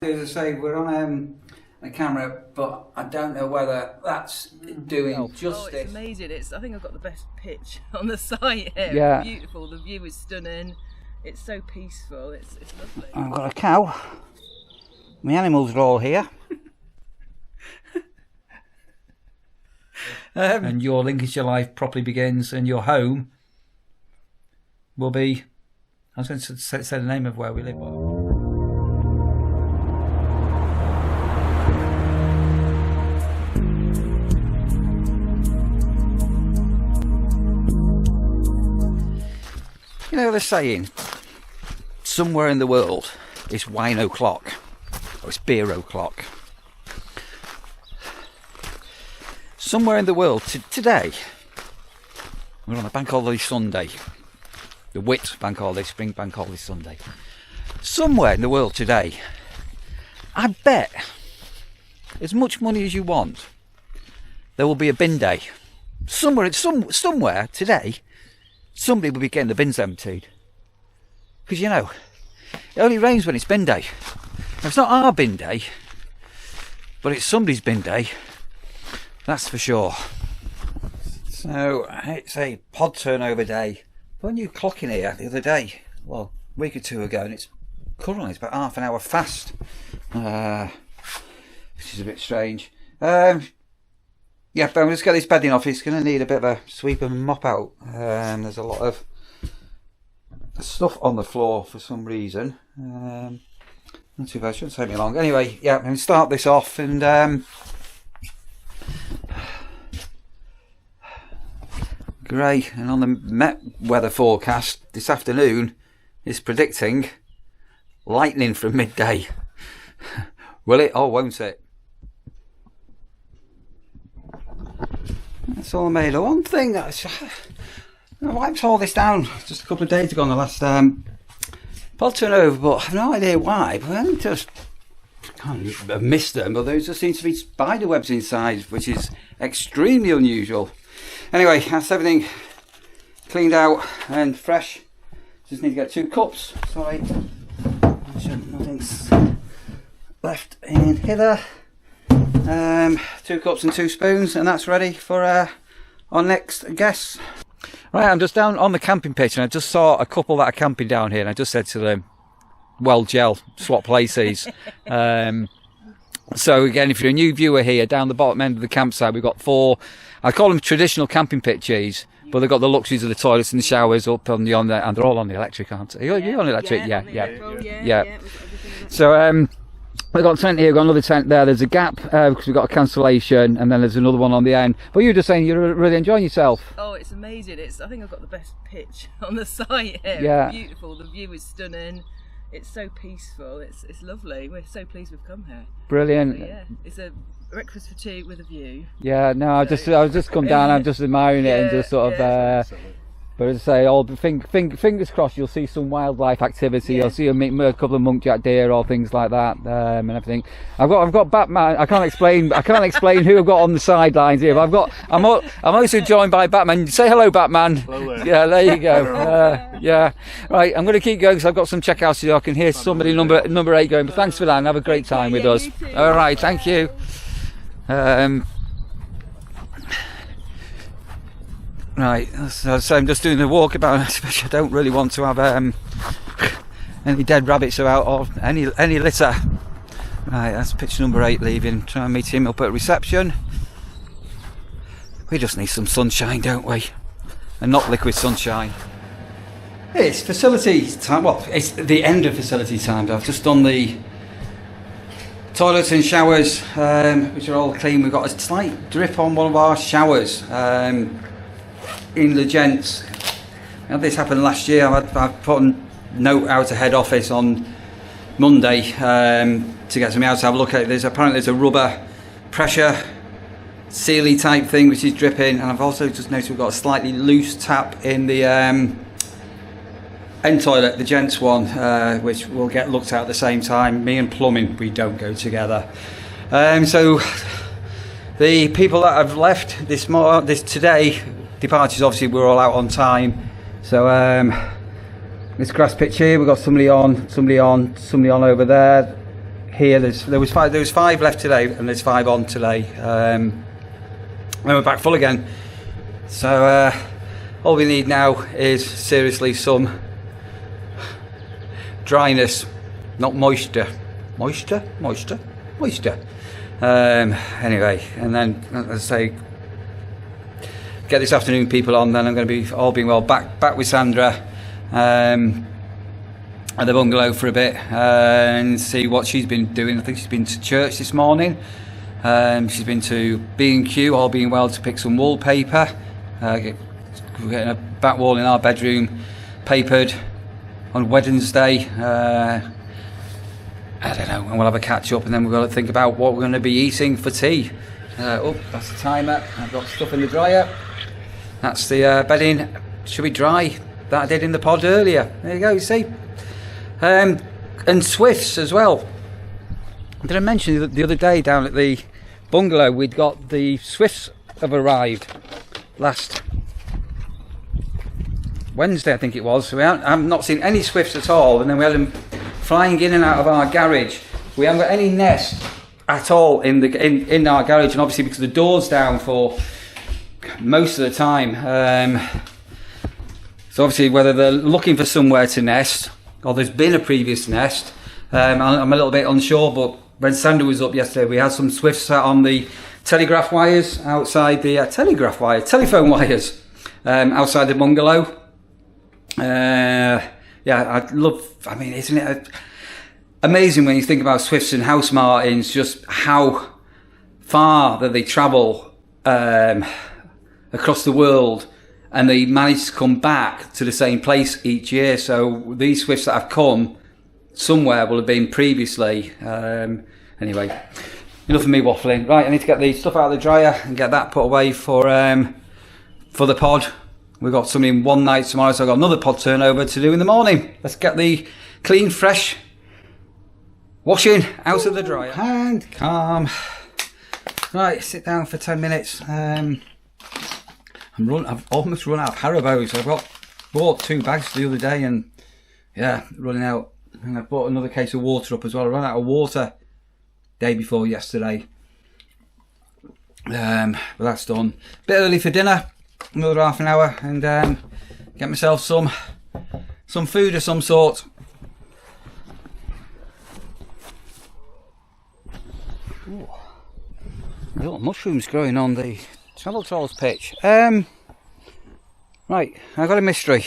As I say, we're on a camera, but I don't know whether that's doing justice. Oh, it's amazing. I think I've got the best pitch on the site here. Yeah. It's beautiful. The view is stunning. It's so peaceful. It's lovely. I've got a cow. My animals are all here. And your Lincolnshire life properly begins, and your home will be. I was going to say the name of where we live. You know the saying, somewhere in the world it's wine o'clock, or it's beer o'clock. Somewhere in the world today, we're on a bank holiday Sunday, the Whit bank holiday, spring bank holiday Sunday. Somewhere in the world today, I bet, as much money as you want, there will be a bin day. Somewhere today, somebody will be getting the bins emptied. Because, you know, it only rains when it's bin day. Now, it's not our bin day, but it's somebody's bin day. That's for sure. So, it's a pod turnover day. When you clock in here the other day, well, a week or two ago, and it's currently about half an hour fast. Which is a bit strange. Yeah, but I'm just get this bedding off. It's going to need a bit of a sweep and mop out. There's a lot of stuff on the floor for some reason. Not too bad, shouldn't take me long. Anyway, yeah, I'm going to start this off and grey. And on the Met weather forecast this afternoon, it's predicting lightning from midday. Will it or won't it? That's all made of. One thing I wiped all this down just a couple of days ago on the last pod turnover, but I have no idea why. But I just can't have missed them, but there just seems to be spider webs inside, which is extremely unusual. Anyway, that's everything cleaned out and fresh. Just need to get 2 cups. Sorry, nothing's left in here. 2 cups and 2 spoons, and that's ready for our next guests. Right, I'm just down on the camping pitch, and I just saw a couple that are camping down here, and I just said to them, well, gel, swap places. So again, if you're a new viewer here, down the bottom end of the campsite, we've got 4, I call them traditional camping pitches, but they've got the luxuries of the toilets and the showers up on the and they're all on the electric, aren't they? You're on the electric? Yeah. So, we've got a tent here, we've got another tent there, there's a gap because we've got a cancellation, and then there's another one on the end. But you were just saying you're really enjoying yourself. Oh, it's amazing. I think I've got the best pitch on the site here. Yeah. It's beautiful. The view is stunning. It's so peaceful. It's lovely. We're so pleased we've come here. Brilliant. So, yeah, it's a breakfast for 2 with a view. Yeah, no, I've just come down, I'm just admiring it and just sort of... But as I say, fingers crossed, you'll see some wildlife activity. You'll see a couple of muntjac deer or things like that, and everything. I've got Batman. I can't explain who I've got on the sidelines here. But I'm also joined by Batman. Say hello, Batman. Hello there. Yeah, there you go. Yeah. Right, I'm going to keep going because I've got some checkouts so I can hear somebody number 8 going. But thanks for that, and have a great time with us. All right, thank you. Right, so I'm just doing a walkabout. I don't really want to have any dead rabbits about or any litter. Right, that's pitch number 8 leaving. Try and meet him up at reception. We just need some sunshine, don't we? And not liquid sunshine. It's facility time. Well, it's the end of facility time. I've just done the toilets and showers, which are all clean. We've got a slight drip on one of our showers. In the gents. Now, this happened last year. I put a note out to head office on Monday to get somebody else to have a look at it. Apparently there's a rubber pressure sealy type thing which is dripping, and I've also just noticed we've got a slightly loose tap in the end toilet, the gents one, which will get looked at the same time. Me and plumbing, we don't go together. So the people that have left this today, departures, obviously we're all out on time. So this grass pitch here, we've got somebody on over there. here. There was five left today, and there's 5 on today. Then we're back full again. So all we need now is seriously some dryness, not moisture. Moisture. Anyway, and then as I say, get this afternoon people on. Then I'm going to be all being well back with Sandra at the bungalow for a bit and see what she's been doing. I think she's been to church this morning. She's been to B&Q, all being well, to pick some wallpaper. We're getting a back wall in our bedroom papered on Wednesday. I don't know, and we'll have a catch up, and then we've got to think about what we're going to be eating for tea. Oh, that's the timer. I've got stuff in the dryer. That's the bedding. Should be dry. That I did in the pod earlier. There you go, you see. And Swifts as well. Did I mention that the other day down at the bungalow we'd got the Swifts have arrived last Wednesday, I think it was. So I've not seen any Swifts at all, and then we had them flying in and out of our garage. We haven't got any nest at all in our garage, and obviously because the door's down for most of the time. So obviously whether they're looking for somewhere to nest or there's been a previous nest, I'm a little bit unsure. But when Sandra was up yesterday, we had some Swifts sat on the telegraph wires outside the telephone wires outside the bungalow. I mean, isn't it amazing when you think about Swifts and house martins, just how far that they travel across the world, and they manage to come back to the same place each year. So these Swifts that have come somewhere will have been previously. Anyway, enough of me waffling. Right, I need to get the stuff out of the dryer and get that put away for the pod. We've got something in one night tomorrow, so I've got another pod turnover to do in the morning. Let's get the clean, fresh washing out of the dryer. And calm. Right, sit down for 10 minutes. I've almost run out of Haribos. Bought 2 bags the other day, and yeah, running out. And I bought another case of water up as well. I ran out of water day before yesterday. But that's done. Bit early for dinner. Another half an hour, and get myself some food of some sort. Ooh. Little mushrooms growing on the travel trolls pitch. Right, I've got a mystery.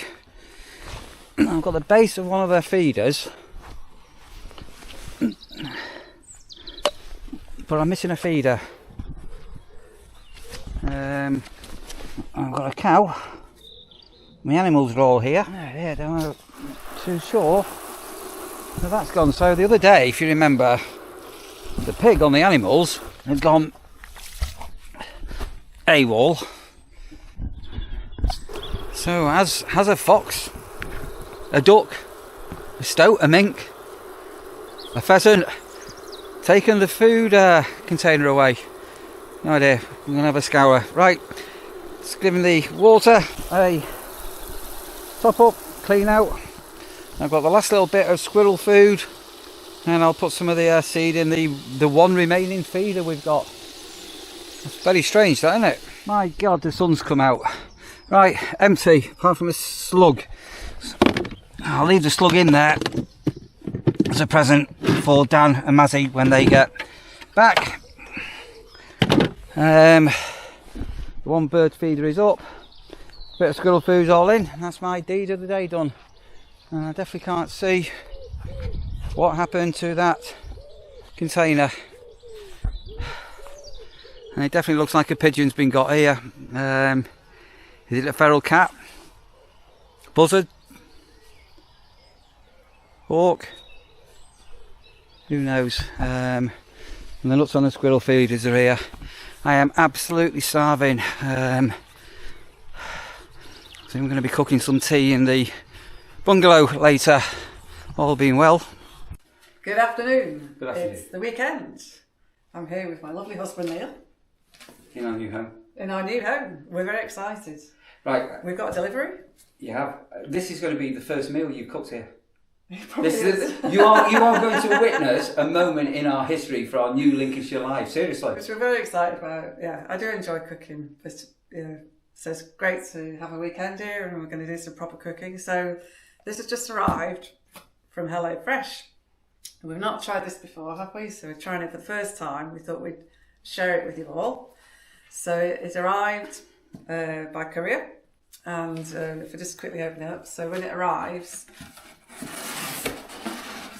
I've got the base of one of their feeders, but I'm missing a feeder. I've got a cow. My animals are all here. Yeah, I'm too sure. So that's gone. So the other day, if you remember, the pig on the animals had gone AWOL. So has a fox, a duck, a stoat, a mink, a pheasant taken the food container away. No idea. I'm gonna have a scour. Right, just giving the water a top up, clean out. I've got the last little bit of squirrel food, and I'll put some of the seed in the one remaining feeder we've got. It's very strange, that, isn't it? My God, the sun's come out. Right, empty, apart from a slug. I'll leave the slug in there as a present for Dan and Mazzy when they get back. The one bird feeder is up. Bit of squirrel food's all in. And that's my deed of the day done. And I definitely can't see what happened to that container. And it definitely looks like a pigeon's been got here. Is it a feral cat? Buzzard? Hawk? Who knows? And the nuts on the squirrel feeders are here. I am absolutely starving. So I'm going to be cooking some tea in the bungalow later, all being well. Good afternoon. Good afternoon. It's the weekend. I'm here with my lovely husband Neil. In our new home. In our new home. We're very excited. Right. We've got a delivery. You have. This is going to be the first meal you've cooked here. You are going to witness a moment in our history for our new Lincolnshire life. Seriously, which we're very excited about. Yeah, I do enjoy cooking. But, so it's great to have a weekend here, and we're going to do some proper cooking. So this has just arrived from HelloFresh. We've not tried this before, have we? So we're trying it for the first time. We thought we'd share it with you all. So it arrived by courier, and if I just quickly open it up. So when it arrives,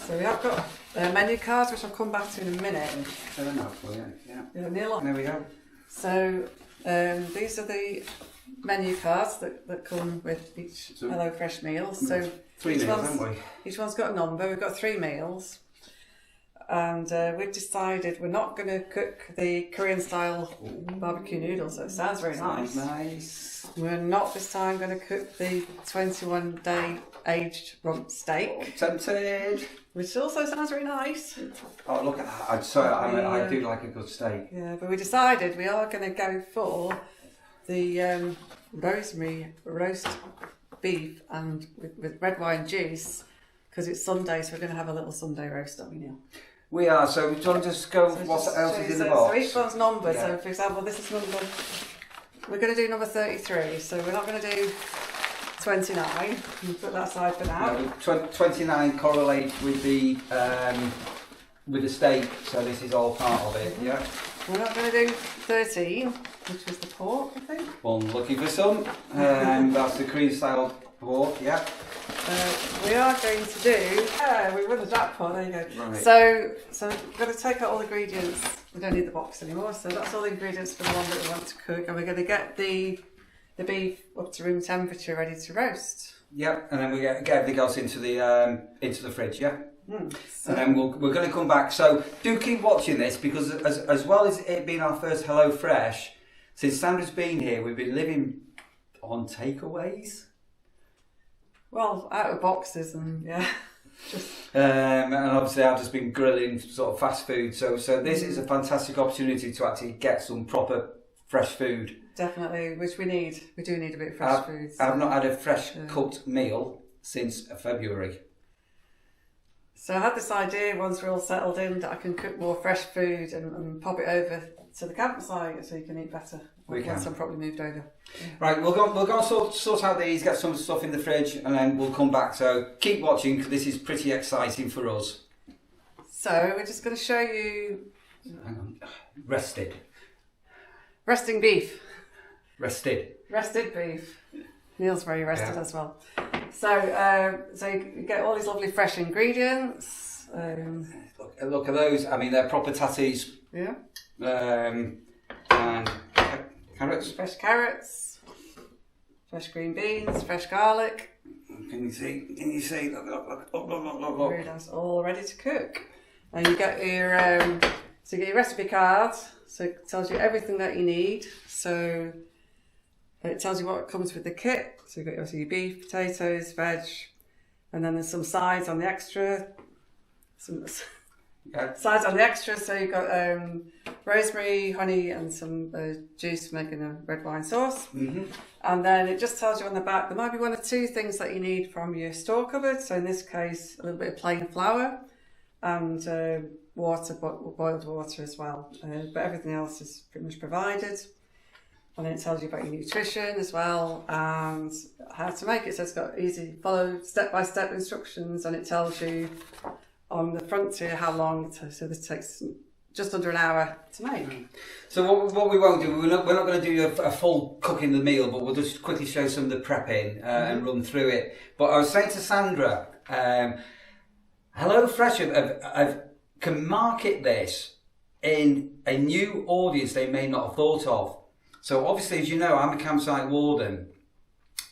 so we have got menu cards, which I'll come back to in a minute. Yeah, Neil. there we go. So these are the menu cards that come with each HelloFresh meal. So 3 meals, haven't we? Each one's got a number. We've got 3 meals. And we've decided we're not going to cook the Korean style barbecue noodles. So it sounds very nice. We're not this time going to cook the 21-day aged rump steak. Tempted. Which also sounds very nice. Oh, look at that. I do like a good steak. Yeah, but we decided we are going to go for the rosemary roast beef and with red wine juice, because it's Sunday, so we're going to have a little Sunday roast, don't we, Neil? We are. So do you want to just go what else is in the box? So each one's numbered. Yeah. So for example, this is number, we're going to do number 33, so we're not going to do 29. We'll put that aside for now. No, 29 correlates with the steak, so this is all part of it. Yeah. We're not going to do 13, which was the pork, I think. Well, I'm looking for some. That's the Korean style pork. Yeah. We are going to do. We won the jackpot. There you go. Right. So we're going to take out all the ingredients. We don't need the box anymore. So that's all the ingredients for the one that we want to cook, and we're going to get the beef up to room temperature, ready to roast. Yep, and then we get everything else into the fridge. Yeah. So. And then we're going to come back. So do keep watching this, because as well as it being our first HelloFresh, since Sandra's been here, we've been living on takeaways. Well, out of boxes and and obviously I've just been grilling sort of fast food. So this is a fantastic opportunity to actually get some proper fresh food. Definitely, which we need. We do need a bit of fresh food. I've not had a fresh cooked meal since February. So I had this idea once we're all settled in that I can cook more fresh food and pop it over to the campsite so you can eat better. Once I'm probably moved over. Yeah. Right, we'll go and sort out these, get some stuff in the fridge, and then we'll come back. So keep watching, because this is pretty exciting for us. So we're just going to show you. Hang on. Resting beef. Rested beef. Neil's very rested as well. So you get all these lovely fresh ingredients. Look at those. I mean, they're proper tatties. Yeah. And carrots. Fresh carrots. Fresh green beans. Fresh garlic. Can you see? Look. Very nice. All ready to cook. And you get your recipe card. So it tells you everything that you need. So it tells you what comes with the kit. So you've got obviously your beef, potatoes, veg, and then there's some sides on the extra. Sides on the extra. So you've got rosemary, honey, and some juice for making a red wine sauce. Mm-hmm. And then it just tells you on the back there might be 1 or 2 things that you need from your store cupboard. So in this case, a little bit of plain flour and water, boiled water as well. But everything else is pretty much provided. And then it tells you about your nutrition as well and how to make it. So it's got easy, follow step-by-step instructions, and it tells you on the front here how long. So this takes just under an hour to make. So what we won't do, we're not going to do a full cooking the meal, but we'll just quickly show some of the prepping and run through it. But I was saying to Sandra, HelloFresh can market this in a new audience they may not have thought of. So obviously, as you know, I'm a campsite warden,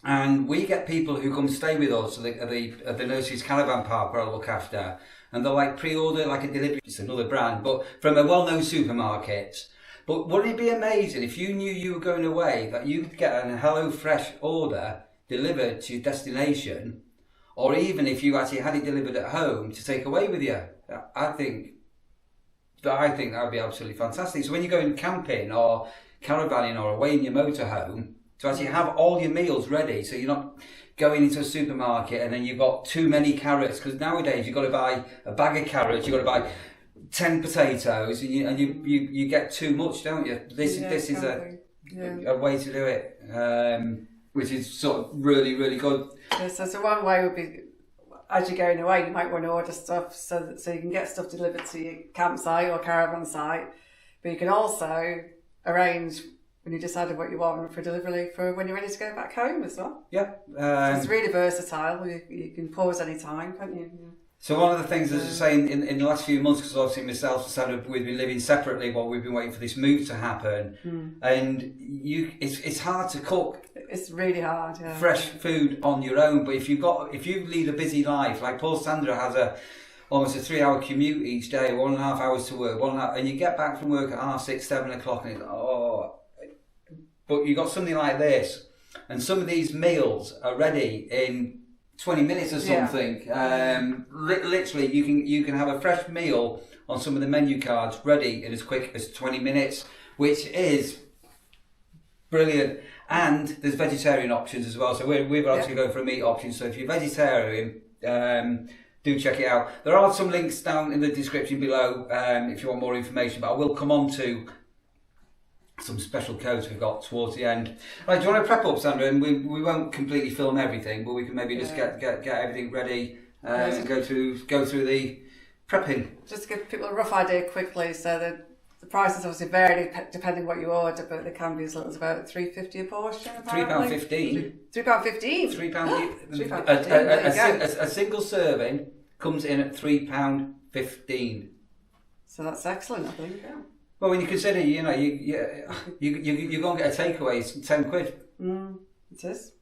and we get people who come stay with us at the Nurseries caravan park where I look after, and they'll like pre-order like a delivery. It's another brand, but from a well-known supermarket. But wouldn't it be amazing if you knew you were going away, that you could get a HelloFresh order delivered to your destination, or even if you actually had it delivered at home to take away with you? I think that would be absolutely fantastic. So when you're going camping or caravanning or away in your motorhome, to actually have all your meals ready, so you're not going into a supermarket and then you've got too many carrots, because nowadays you've got to buy a bag of carrots, you've got to buy 10 potatoes, and you get too much, don't you? This is a way to do it, which is sort of really, really good. Yeah, so one way would be, as you're going away, you might want to order stuff so you can get stuff delivered to your campsite or caravan site, but you can also arrange when you decided what you want for delivery for when you're ready to go back home as well. Yeah. So it's really versatile. You can pause any time, can't you? Yeah. So one of the things, as I say, in the last few months, because obviously myself and Sandra, we've been living separately while we've been waiting for this move to happen, and it's hard to cook. It's really hard, yeah. Fresh food on your own, but if you lead a busy life, like poor Sandra has almost a 3-hour commute each day, 1.5 hours to work, and you get back from work at 6:30, 7 o'clock, and but you got something like this, and some of these meals are ready in 20 minutes or something. Yeah. Literally, you can have a fresh meal on some of the menu cards ready in as quick as 20 minutes, which is brilliant. And there's vegetarian options as well. So we're actually going for a meat option. So if you're vegetarian, do check it out. There are some links down in the description below if you want more information. But I will come on to some special codes we've got towards the end. Right, do you want to prep up, Sandra? And we won't completely film everything, but we can maybe just get everything ready and go through the prepping. Just to give people a rough idea quickly, so that the prices obviously vary depending what you order, but they can be as little as about £3.50 a portion. £3.15. £3.15. £3.15. A single serving comes in at £3.15. So that's excellent, I think. Yeah. Well, when you consider, you go and get a takeaway, it's £10. It is.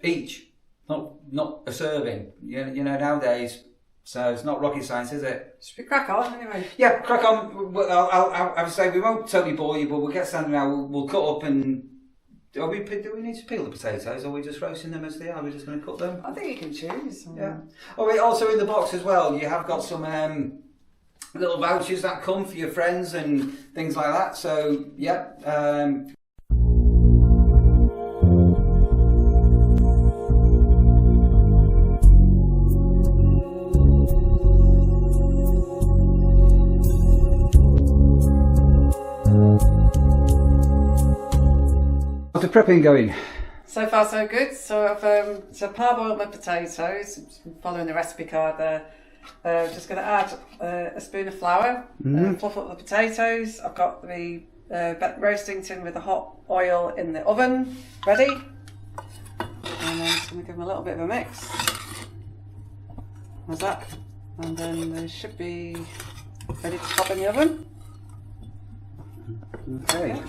Each, not a serving. You know nowadays, so it's not rocket science, is it? Should we crack on anyway? Yeah, crack on. I would say we won't totally bore you, but we'll get Sandra now. We'll cut up and. Do we need to peel the potatoes, or are we just roasting them as they are? Are we just going to cook them? I think you can choose. Yeah. Oh, wait, also in the box as well, you have got some little vouchers that come for your friends and things like that. So, yeah. How's the prepping going? So far so good. So I've parboiled my potatoes, following the recipe card there. Just going to add a spoon of flour, fluff up the potatoes. I've got the roasting tin with the hot oil in the oven ready. And then just going to give them a little bit of a mix. How's that? And then they should be ready to pop in the oven. Okay. Yeah.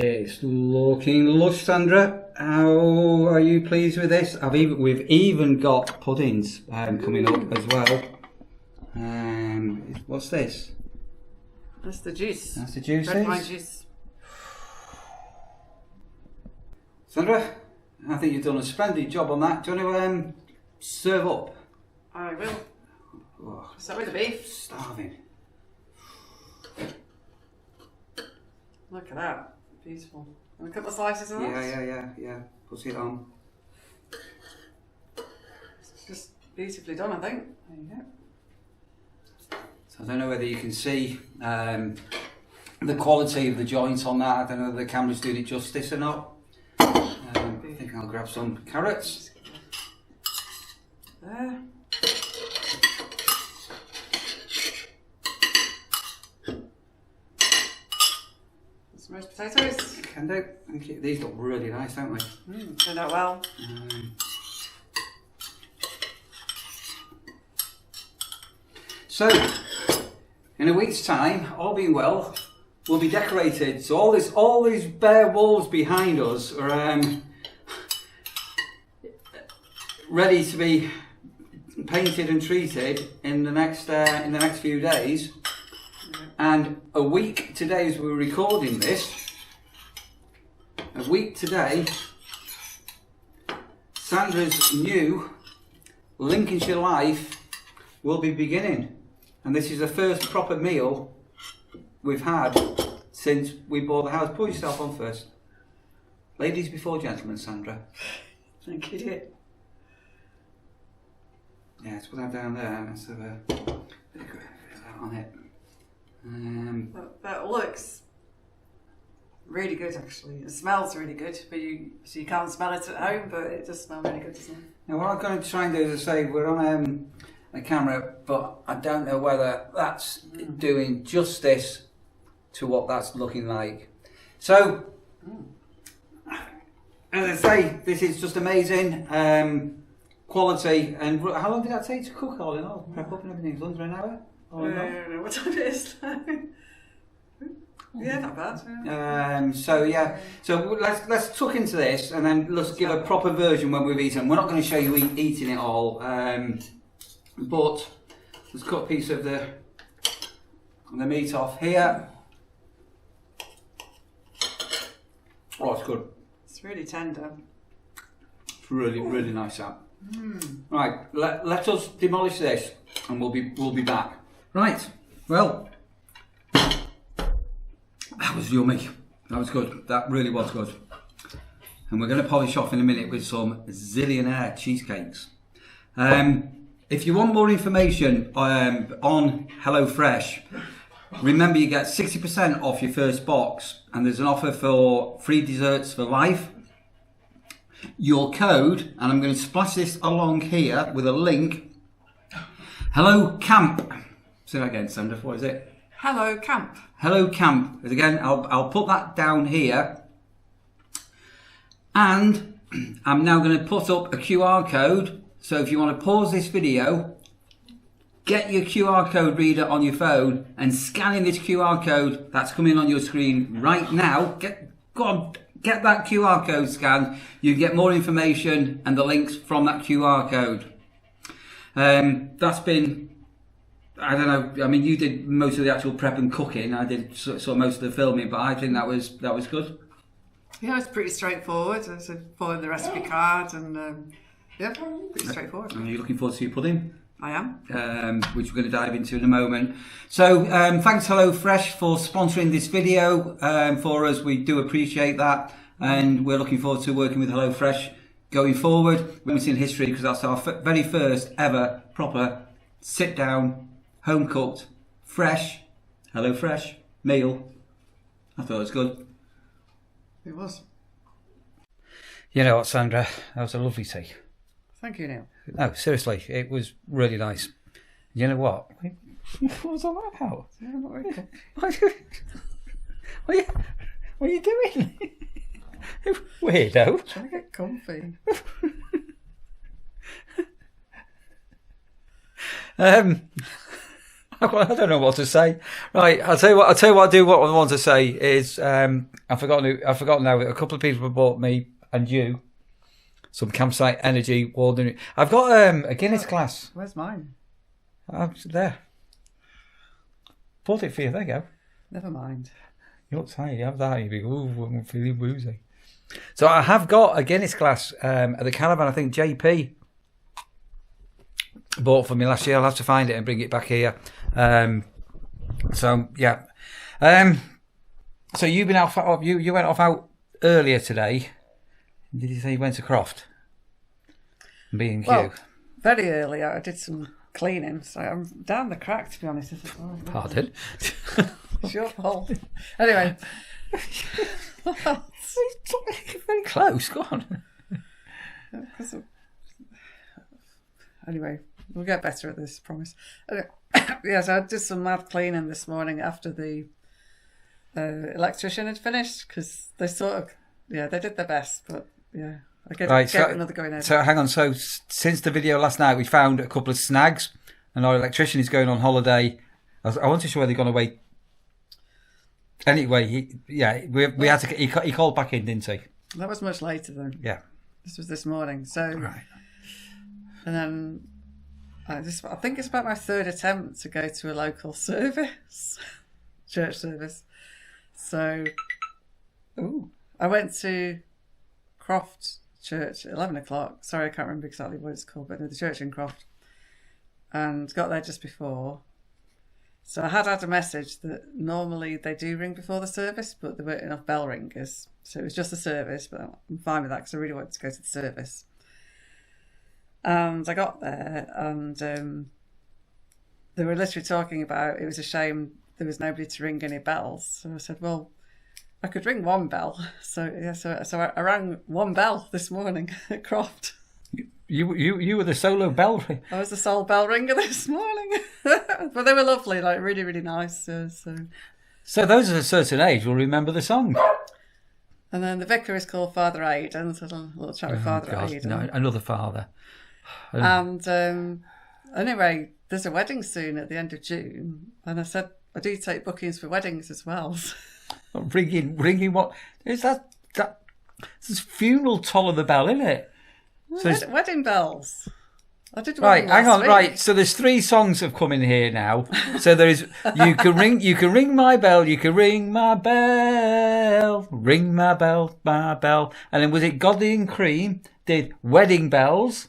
It's looking lush, Sandra. How are you pleased with this? We've even got puddings coming up as well. What's this? That's the juice. That's the juice. Red wine juice. Sandra, I think you've done a splendid job on that. Do you want to serve up? I will. Oh, Start with the beef. Starving. Look at that. Beautiful. And a couple of slices of that? Yeah. Put it on. Just beautifully done, I think. There you go. So I don't know whether you can see the quality of the joints on that. I don't know whether the camera's doing it justice or not. I think I'll grab some carrots. There. Some roast potatoes. Can do. Thank you. These look really nice, don't they? Turned out well. So, in a week's time, all being well, we'll be decorated. So all these bare walls behind us are ready to be painted and treated in the next few days. And a week today, as we're recording this, a week today, Sandra's new Lincolnshire life will be beginning. And this is the first proper meal we've had since we bought the house. Put yourself on first. Ladies before gentlemen, Sandra. Thank you, dear. Yeah, let's put that down there. Let's have a bit of that on it. That looks really good, actually. It smells really good, but you can't smell it at home, but it does smell really good, doesn't it? Now, what I'm going to try and do is say we're on a camera, but I don't know whether that's doing justice to what that's looking like. So, as I say, this is just amazing quality. And how long did that take to cook all in all? Prep up and everything? It's under an hour? I don't know what time it is now. Yeah, not bad. Yeah. So let's tuck into this, and then let's give a proper version when we've eaten. We're not going to show you eating it all, but let's cut a piece of the meat off here. Oh, it's good. It's really tender. It's really nice, that. Right, let us demolish this, and we'll be back. Right, well, that was yummy. That was good. That really was good. And we're going to polish off in a minute with some zillionaire cheesecakes. If you want more information on HelloFresh, remember you get 60% off your first box, and there's an offer for free desserts for life. Your code, and I'm going to splash this along here with a link, HELLOCAMP. Say that again, Sandra. What is it? HelloCamp. HelloCamp. Again, I'll put that down here. And I'm now going to put up a QR code. So if you want to pause this video, get your QR code reader on your phone and scan in this QR code that's coming on your screen right now. Get that QR code scanned. You get more information and the links from that QR code. That's been, I don't know, I mean, you did most of the actual prep and cooking. I did sort of most of the filming, but I think that was good. Yeah, it's pretty straightforward. I said following the recipe card, and yeah, pretty straightforward. Are you looking forward to your pudding? I am. Which we're going to dive into in a moment. So thanks HelloFresh for sponsoring this video for us. We do appreciate that, and we're looking forward to working with HelloFresh going forward. We're in history because that's our very first ever proper sit down, home cooked, fresh HelloFresh meal. I thought it was good. It was. You know what, Sandra? That was a lovely tea. Thank you, Neil. No, seriously, it was really nice. You know what? What was all that about? Yeah, I'm not very cool. What are you doing? Weirdo. Trying to get comfy. I don't know what to say. Right, I'll tell you what I want to say is I've forgotten now. A couple of people have bought me and you some Campsite Energy Warden. I've got a Guinness glass. Where's mine? There. Pulled it for you. There you go. Never mind. You look tired. You have that. You be I'm feeling woozy. So I have got a Guinness glass at the caravan. I think JP bought for me last year. I'll have to find it and bring it back here. So yeah. So you've been out. You went off out earlier today. Did you say you went to Croft? B&Q. Well, very early, I did some cleaning, so I'm down the crack, to be honest. Pardon? It's your fault. Anyway. Very close, go on. Anyway, we'll get better at this, I promise. Yes, I did some mad cleaning this morning after the electrician had finished, because they sort of, they did their best, but yeah, I gave another go in. So hang on, so since the video last night, we found a couple of snags, and our electrician is going on holiday. I wasn't sure whether he'd gone away. Anyway, we had to. He called back in, didn't he? That was much later though. Yeah, this was this morning. So, right. And then I think it's about my third attempt to go to a local service, church service. So, I went to Croft Church at 11 o'clock. Sorry, I can't remember exactly what it's called, but no, the church in Croft. And got there just before. So I had a message that normally they do ring before the service, but there weren't enough bell ringers. So it was just a service, but I'm fine with that because I really wanted to go to the service. And I got there and they were literally talking about it was a shame there was nobody to ring any bells. So I said, well, I could ring one bell. So I rang one bell this morning at Croft. You were the solo bell ringer. I was the sole bell ringer this morning. But they were lovely, like really, really nice. So those of a certain age will remember the song. And then the vicar is called Father Aid, and so a little chat with Father Aid. No, another father. And anyway, there's a wedding soon at the end of June, and I said I do take bookings for weddings as well. Ringing what? Is that? It's funeral toll of the bell, isn't it? So wedding bells. I did one right, hang on, week. right. So there's 3 songs have come in here now. So there is you can ring my bell, you can ring my bell, ring my bell, and then was it Godly and Cream did Wedding Bells,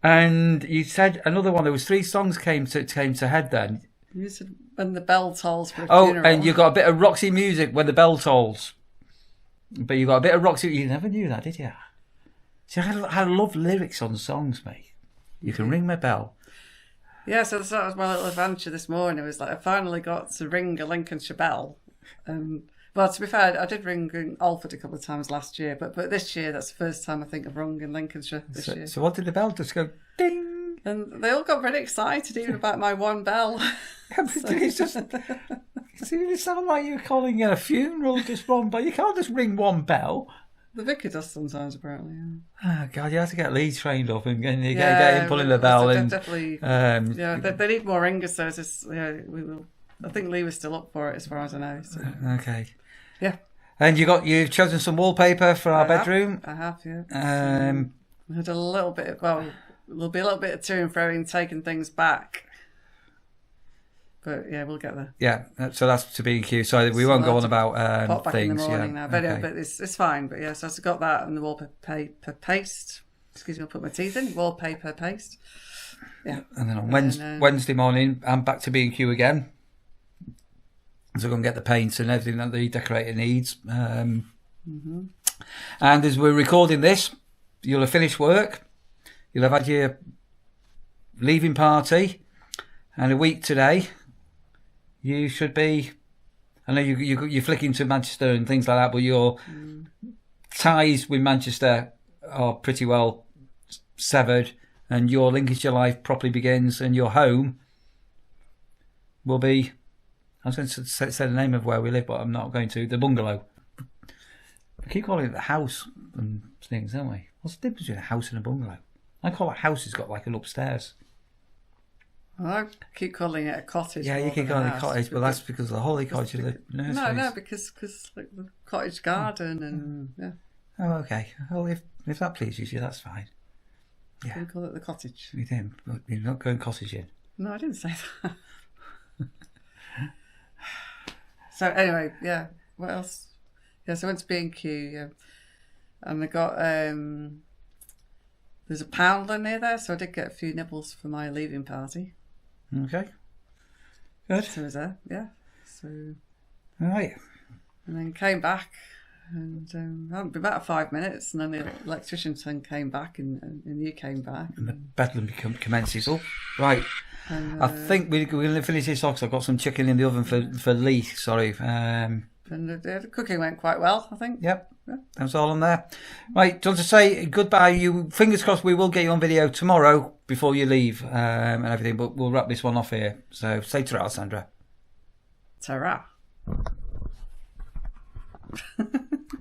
and you said another one. There was 3 songs came to head then. You said when the bell tolls for a funeral. And you got a bit of Roxy music when the bell tolls, but you got a bit of Roxy. You never knew that, did you? See, I love lyrics on songs, mate. You can ring my bell. Yeah, so that was my little adventure this morning. It was like I finally got to ring a Lincolnshire bell. Well, to be fair, I did ring in Alford a couple of times last year, but this year that's the first time I think I've rung in Lincolnshire this year. So what did the bell just go ding? And they all got really excited even about my one bell. It's just it sounded like you were calling it a funeral, just one bell. You can't just ring one bell. The vicar does sometimes, apparently. Yeah. Oh God, you have to get Lee trained up and get him pulling the bell. And definitely. They need more ringers. So we will. I think Lee was still up for it, as far as I know. So. Okay. Yeah. And you've chosen some wallpaper for our bedroom. I have, yeah. We had a little bit. There'll be a little bit of to and fro in taking things back. But yeah, we'll get there. Yeah, so that's to B&Q. So we won't go on about pop back things. In the morning now. But it's fine. But yeah, so I've got that and the wallpaper paste. Excuse me, I'll put my teeth in. Wallpaper paste. Yeah. And then on Wednesday morning, I'm back to B&Q again. So go and get the paints and everything that the decorator needs. And as we're recording this, you'll have finished work. You'll have had your leaving party. And a week today, you should be. I know you're flicking to Manchester and things like that, but your ties with Manchester are pretty well severed, and your Lincolnshire life properly begins, and your home will be. I was going to say the name of where we live, but I'm not going to. The bungalow. We keep calling it the house and things, don't we? What's the difference between a house and a bungalow? I call it a house. It's got like an upstairs. Well, I keep calling it a cottage. Yeah, you keep calling it a cottage, but that's because of the holy cottage of the nurseries. No, because like the cottage garden and yeah. Oh, okay. Well, if that pleases you, that's fine. Yeah. We call it the cottage. We did, but you're not going cottaging. No, I didn't say that. So anyway, yeah. What else? Yeah, so I went to B&Q, yeah, and I got there's a poundland near there, so I did get a few nibbles for my leaving party. Okay. Good. So I was there, yeah. So. All right. And then came back, And it'd be about 5 minutes, and then the electrician son came back, and you came back. And the bedlam commences. Oh, right. And, I think we're going to finish this off 'cause I've got some chicken in the oven for Lee. Sorry. and the cooking went quite well, I think. Yep. That's all on there. Right, do you want to say goodbye? You fingers crossed we will get you on video tomorrow before you leave and everything, but we'll wrap this one off here. So say ta-ra, Sandra. Ta-ra.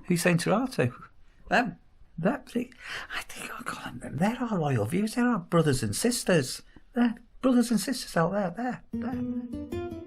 Who's saying ta-ra to? Them. I think I'll call them. They're our loyal viewers. They're our brothers and sisters. They're brothers and sisters out there. There.